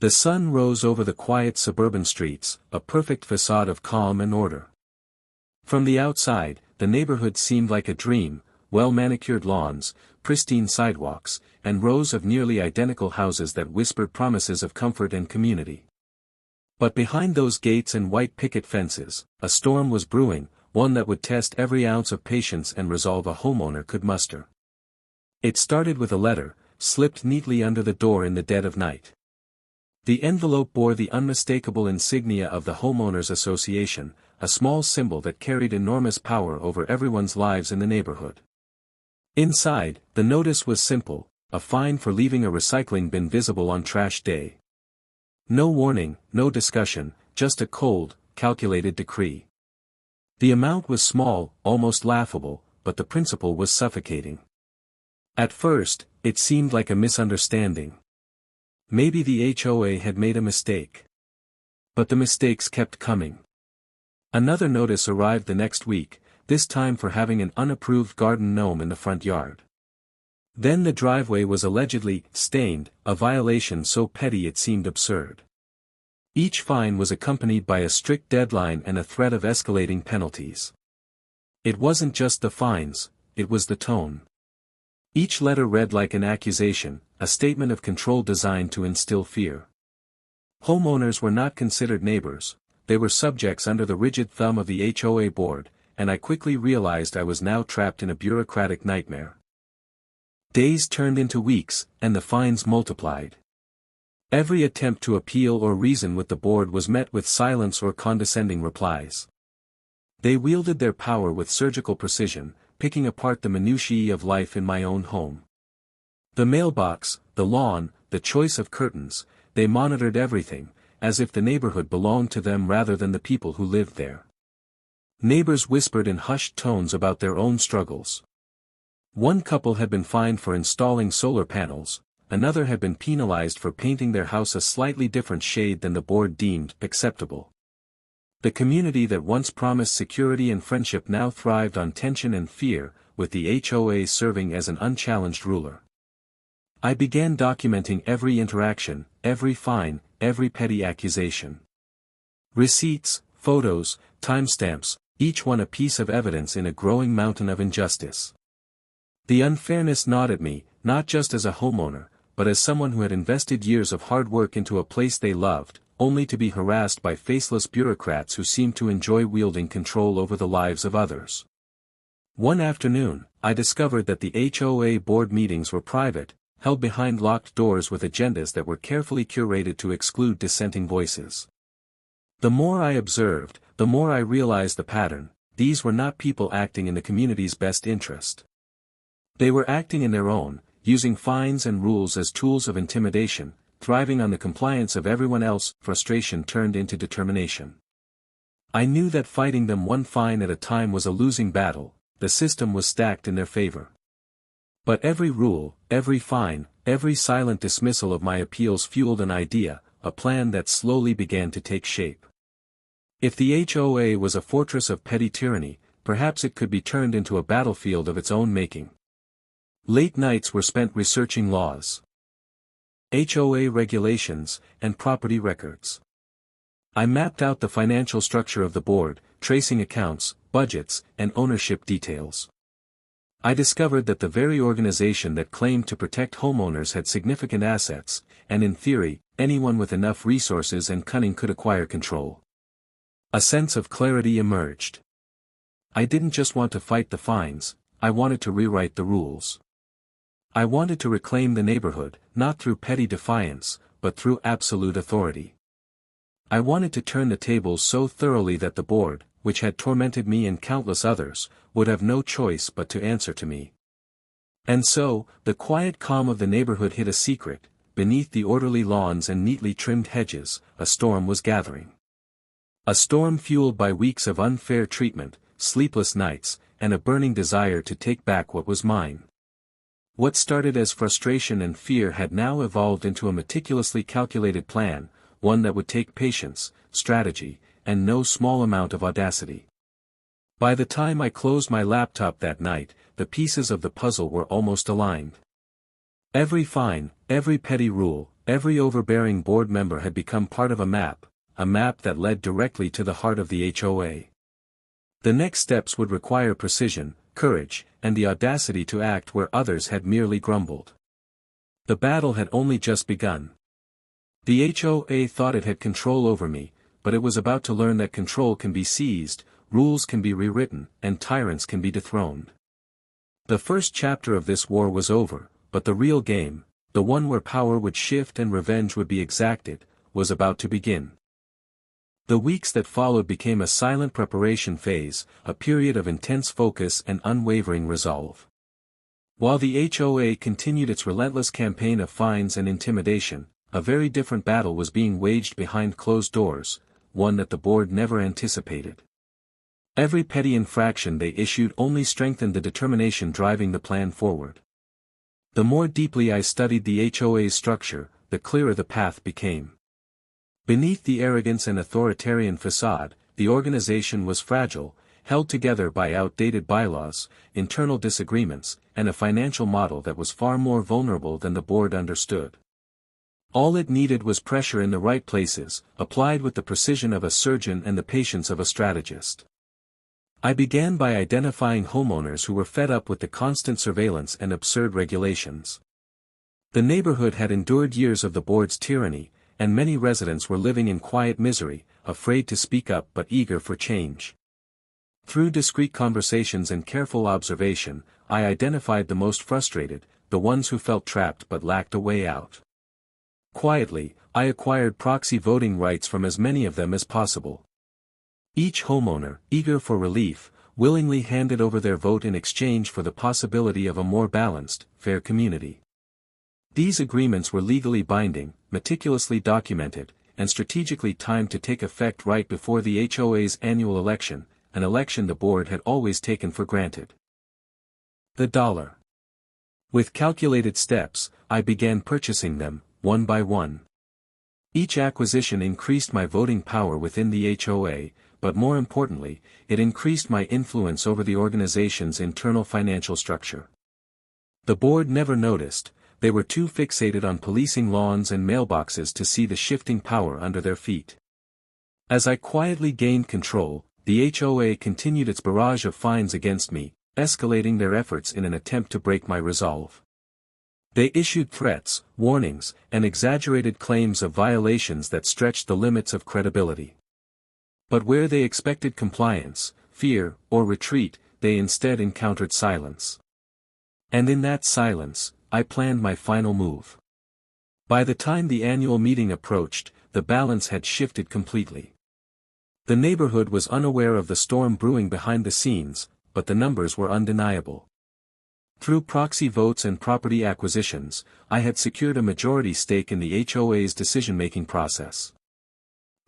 The sun rose over the quiet suburban streets, a perfect facade of calm and order. From the outside, the neighborhood seemed like a dream, well-manicured lawns, pristine sidewalks, and rows of nearly identical houses that whispered promises of comfort and community. But behind those gates and white picket fences, a storm was brewing, one that would test every ounce of patience and resolve a homeowner could muster. It started with a letter, slipped neatly under the door in the dead of night. The envelope bore the unmistakable insignia of the Homeowners Association, a small symbol that carried enormous power over everyone's lives in the neighborhood. Inside, the notice was simple, a fine for leaving a recycling bin visible on trash day. No warning, no discussion, just a cold, calculated decree. The amount was small, almost laughable, but the principle was suffocating. At first, it seemed like a misunderstanding. Maybe the HOA had made a mistake. But the mistakes kept coming. Another notice arrived the next week, this time for having an unapproved garden gnome in the front yard. Then the driveway was allegedly stained, a violation so petty it seemed absurd. Each fine was accompanied by a strict deadline and a threat of escalating penalties. It wasn't just the fines, it was the tone. Each letter read like an accusation, a statement of control designed to instill fear. Homeowners were not considered neighbors, they were subjects under the rigid thumb of the HOA board, and I quickly realized I was now trapped in a bureaucratic nightmare. Days turned into weeks, and the fines multiplied. Every attempt to appeal or reason with the board was met with silence or condescending replies. They wielded their power with surgical precision, picking apart the minutiae of life in my own home. The mailbox, the lawn, the choice of curtains, they monitored everything, as if the neighborhood belonged to them rather than the people who lived there. Neighbors whispered in hushed tones about their own struggles. One couple had been fined for installing solar panels, another had been penalized for painting their house a slightly different shade than the board deemed acceptable. The community that once promised security and friendship now thrived on tension and fear, with the HOA serving as an unchallenged ruler. I began documenting every interaction, every fine, every petty accusation. Receipts, photos, timestamps, each one a piece of evidence in a growing mountain of injustice. The unfairness gnawed at me, not just as a homeowner, but as someone who had invested years of hard work into a place they loved, only to be harassed by faceless bureaucrats who seemed to enjoy wielding control over the lives of others. One afternoon, I discovered that the HOA board meetings were private, held behind locked doors with agendas that were carefully curated to exclude dissenting voices. The more I observed, the more I realized the pattern: these were not people acting in the community's best interest. They were acting in their own, using fines and rules as tools of intimidation, thriving on the compliance of everyone else. Frustration turned into determination. I knew that fighting them one fine at a time was a losing battle, the system was stacked in their favor. But every rule, every fine, every silent dismissal of my appeals fueled an idea, a plan that slowly began to take shape. If the HOA was a fortress of petty tyranny, perhaps it could be turned into a battlefield of its own making. Late nights were spent researching laws, HOA regulations, and property records. I mapped out the financial structure of the board, tracing accounts, budgets, and ownership details. I discovered that the very organization that claimed to protect homeowners had significant assets, and in theory, anyone with enough resources and cunning could acquire control. A sense of clarity emerged. I didn't just want to fight the fines, I wanted to rewrite the rules. I wanted to reclaim the neighborhood, not through petty defiance, but through absolute authority. I wanted to turn the tables so thoroughly that the board, which had tormented me and countless others, would have no choice but to answer to me. And so, the quiet calm of the neighborhood hid a secret: beneath the orderly lawns and neatly trimmed hedges, a storm was gathering. A storm fueled by weeks of unfair treatment, sleepless nights, and a burning desire to take back what was mine. What started as frustration and fear had now evolved into a meticulously calculated plan, one that would take patience, strategy, and no small amount of audacity. By the time I closed my laptop that night, the pieces of the puzzle were almost aligned. Every fine, every petty rule, every overbearing board member had become part of a map that led directly to the heart of the HOA. The next steps would require precision, courage, and the audacity to act where others had merely grumbled. The battle had only just begun. The HOA thought it had control over me, but it was about to learn that control can be seized, rules can be rewritten, and tyrants can be dethroned. The first chapter of this war was over, but the real game, the one where power would shift and revenge would be exacted, was about to begin. The weeks that followed became a silent preparation phase, a period of intense focus and unwavering resolve. While the HOA continued its relentless campaign of fines and intimidation, a very different battle was being waged behind closed doors, one that the board never anticipated. Every petty infraction they issued only strengthened the determination driving the plan forward. The more deeply I studied the HOA's structure, the clearer the path became. Beneath the arrogance and authoritarian facade, the organization was fragile, held together by outdated bylaws, internal disagreements, and a financial model that was far more vulnerable than the board understood. All it needed was pressure in the right places, applied with the precision of a surgeon and the patience of a strategist. I began by identifying homeowners who were fed up with the constant surveillance and absurd regulations. The neighborhood had endured years of the board's tyranny, and many residents were living in quiet misery, afraid to speak up but eager for change. Through discreet conversations and careful observation, I identified the most frustrated, the ones who felt trapped but lacked a way out. Quietly, I acquired proxy voting rights from as many of them as possible. Each homeowner, eager for relief, willingly handed over their vote in exchange for the possibility of a more balanced, fair community. These agreements were legally binding, meticulously documented, and strategically timed to take effect right before the HOA's annual election, an election the board had always taken for granted. The dollar. With calculated steps, I began purchasing them, one by one. Each acquisition increased my voting power within the HOA, but more importantly, it increased my influence over the organization's internal financial structure. The board never noticed. They were too fixated on policing lawns and mailboxes to see the shifting power under their feet. As I quietly gained control, the HOA continued its barrage of fines against me, escalating their efforts in an attempt to break my resolve. They issued threats, warnings, and exaggerated claims of violations that stretched the limits of credibility. But where they expected compliance, fear, or retreat, they instead encountered silence. And in that silence, I planned my final move. By the time the annual meeting approached, the balance had shifted completely. The neighborhood was unaware of the storm brewing behind the scenes, but the numbers were undeniable. Through proxy votes and property acquisitions, I had secured a majority stake in the HOA's decision-making process.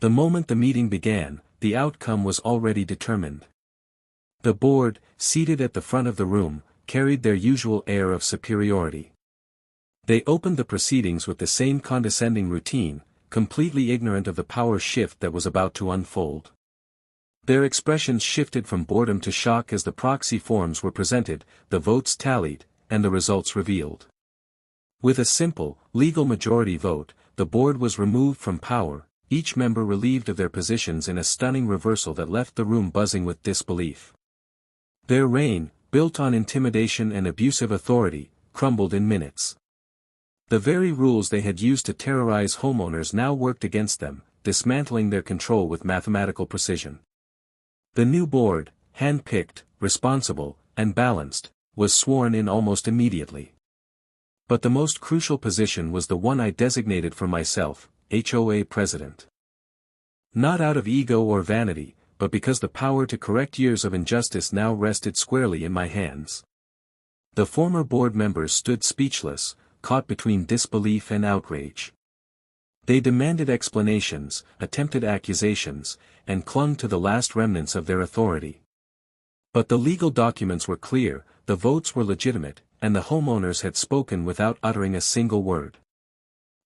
The moment the meeting began, the outcome was already determined. The board, seated at the front of the room, carried their usual air of superiority. They opened the proceedings with the same condescending routine, completely ignorant of the power shift that was about to unfold. Their expressions shifted from boredom to shock as the proxy forms were presented, the votes tallied, and the results revealed. With a simple, legal majority vote, the board was removed from power, each member relieved of their positions in a stunning reversal that left the room buzzing with disbelief. Their reign, built on intimidation and abusive authority, crumbled in minutes. The very rules they had used to terrorize homeowners now worked against them, dismantling their control with mathematical precision. The new board, hand-picked, responsible, and balanced, was sworn in almost immediately. But the most crucial position was the one I designated for myself, HOA president. Not out of ego or vanity, but because the power to correct years of injustice now rested squarely in my hands. The former board members stood speechless, caught between disbelief and outrage. They demanded explanations, attempted accusations, and clung to the last remnants of their authority. But the legal documents were clear, the votes were legitimate, and the homeowners had spoken without uttering a single word.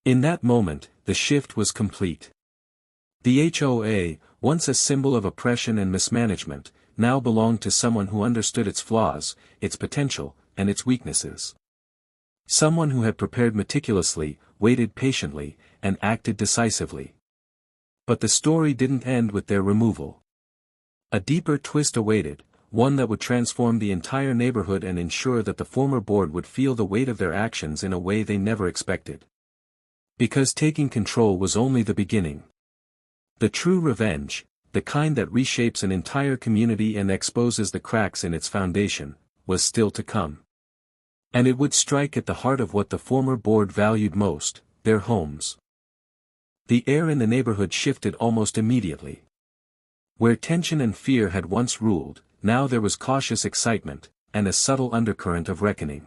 In that moment, the shift was complete. The HOA, once a symbol of oppression and mismanagement, now belonged to someone who understood its flaws, its potential, and its weaknesses. Someone who had prepared meticulously, waited patiently, and acted decisively. But the story didn't end with their removal. A deeper twist awaited, one that would transform the entire neighborhood and ensure that the former board would feel the weight of their actions in a way they never expected. Because taking control was only the beginning. The true revenge, the kind that reshapes an entire community and exposes the cracks in its foundation, was still to come. And it would strike at the heart of what the former board valued most, their homes. The air in the neighborhood shifted almost immediately. Where tension and fear had once ruled, now there was cautious excitement, and a subtle undercurrent of reckoning.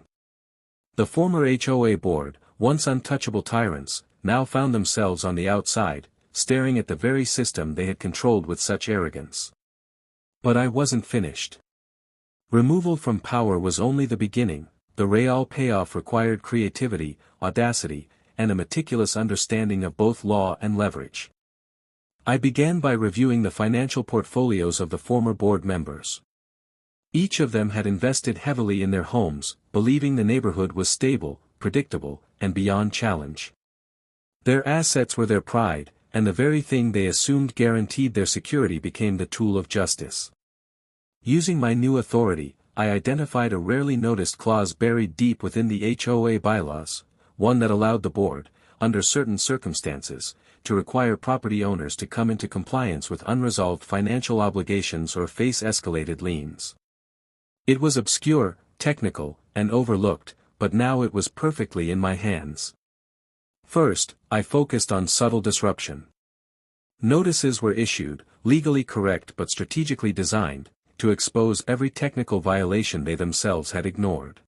The former HOA board, once untouchable tyrants, now found themselves on the outside, staring at the very system they had controlled with such arrogance. But I wasn't finished. Removal from power was only the beginning. The real payoff required creativity, audacity, and a meticulous understanding of both law and leverage. I began by reviewing the financial portfolios of the former board members. Each of them had invested heavily in their homes, believing the neighborhood was stable, predictable, and beyond challenge. Their assets were their pride, and the very thing they assumed guaranteed their security became the tool of justice. Using my new authority, I identified a rarely noticed clause buried deep within the HOA bylaws, one that allowed the board, under certain circumstances, to require property owners to come into compliance with unresolved financial obligations or face escalated liens. It was obscure, technical, and overlooked, but now it was perfectly in my hands. First, I focused on subtle disruption. Notices were issued, legally correct but strategically designed, to expose every technical violation they themselves had ignored.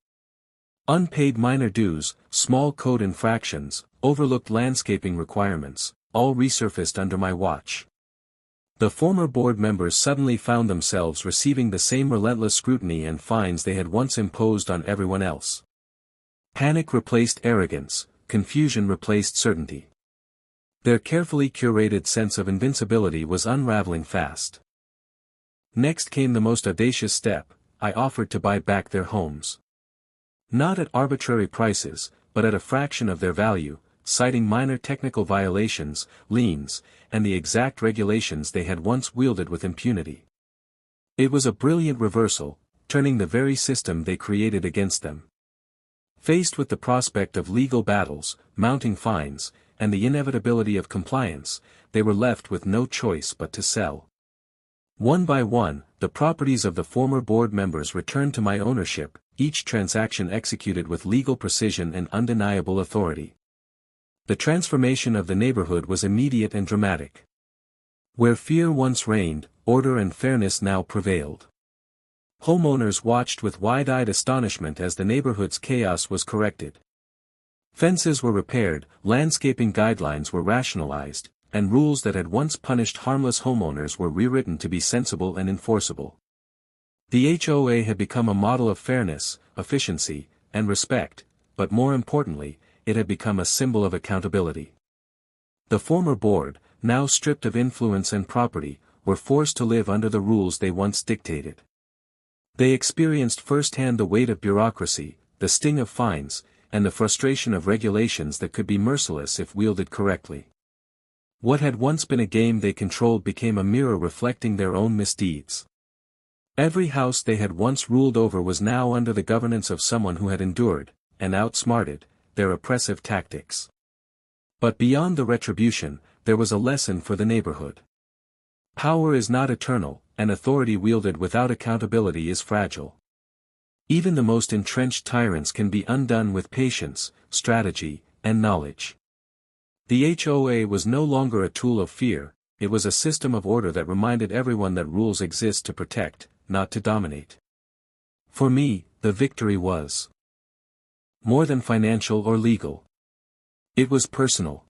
Unpaid minor dues, small code infractions, overlooked landscaping requirements, all resurfaced under my watch. The former board members suddenly found themselves receiving the same relentless scrutiny and fines they had once imposed on everyone else. Panic replaced arrogance, confusion replaced certainty. Their carefully curated sense of invincibility was unraveling fast. Next came the most audacious step. I offered to buy back their homes. Not at arbitrary prices, but at a fraction of their value, citing minor technical violations, liens, and the exact regulations they had once wielded with impunity. It was a brilliant reversal, turning the very system they created against them. Faced with the prospect of legal battles, mounting fines, and the inevitability of compliance, they were left with no choice but to sell. One by one, the properties of the former board members returned to my ownership, each transaction executed with legal precision and undeniable authority. The transformation of the neighborhood was immediate and dramatic. Where fear once reigned, order and fairness now prevailed. Homeowners watched with wide-eyed astonishment as the neighborhood's chaos was corrected. Fences were repaired, landscaping guidelines were rationalized, and rules that had once punished harmless homeowners were rewritten to be sensible and enforceable. The HOA had become a model of fairness, efficiency, and respect, but more importantly, it had become a symbol of accountability. The former board, now stripped of influence and property, were forced to live under the rules they once dictated. They experienced firsthand the weight of bureaucracy, the sting of fines, and the frustration of regulations that could be merciless if wielded correctly. What had once been a game they controlled became a mirror reflecting their own misdeeds. Every house they had once ruled over was now under the governance of someone who had endured, and outsmarted, their oppressive tactics. But beyond the retribution, there was a lesson for the neighborhood. Power is not eternal, and authority wielded without accountability is fragile. Even the most entrenched tyrants can be undone with patience, strategy, and knowledge. The HOA was no longer a tool of fear, it was a system of order that reminded everyone that rules exist to protect, not to dominate. For me, the victory was more than financial or legal. It was personal.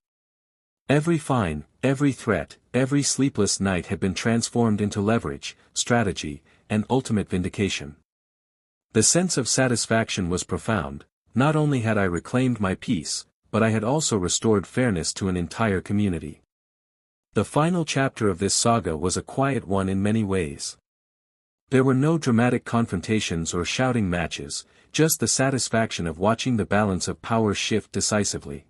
Every fine, every threat, every sleepless night had been transformed into leverage, strategy, and ultimate vindication. The sense of satisfaction was profound. Not only had I reclaimed my peace, but I had also restored fairness to an entire community. The final chapter of this saga was a quiet one in many ways. There were no dramatic confrontations or shouting matches, just the satisfaction of watching the balance of power shift decisively.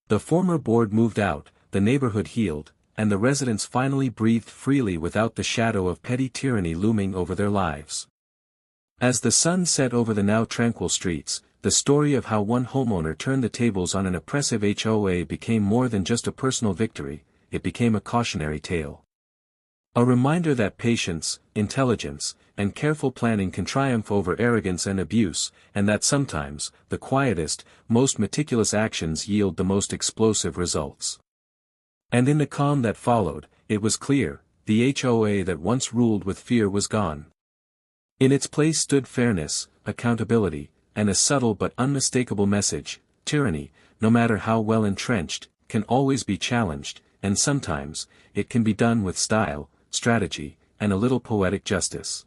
The former board moved out, the neighborhood healed, and the residents finally breathed freely without the shadow of petty tyranny looming over their lives. As the sun set over the now tranquil streets, the story of how one homeowner turned the tables on an oppressive HOA became more than just a personal victory, it became a cautionary tale. A reminder that patience, intelligence, and careful planning can triumph over arrogance and abuse, and that sometimes, the quietest, most meticulous actions yield the most explosive results. And in the calm that followed, it was clear, the HOA that once ruled with fear was gone. In its place stood fairness, accountability, and a subtle but unmistakable message: tyranny, no matter how well entrenched, can always be challenged, and sometimes, it can be done with style, strategy, and a little poetic justice.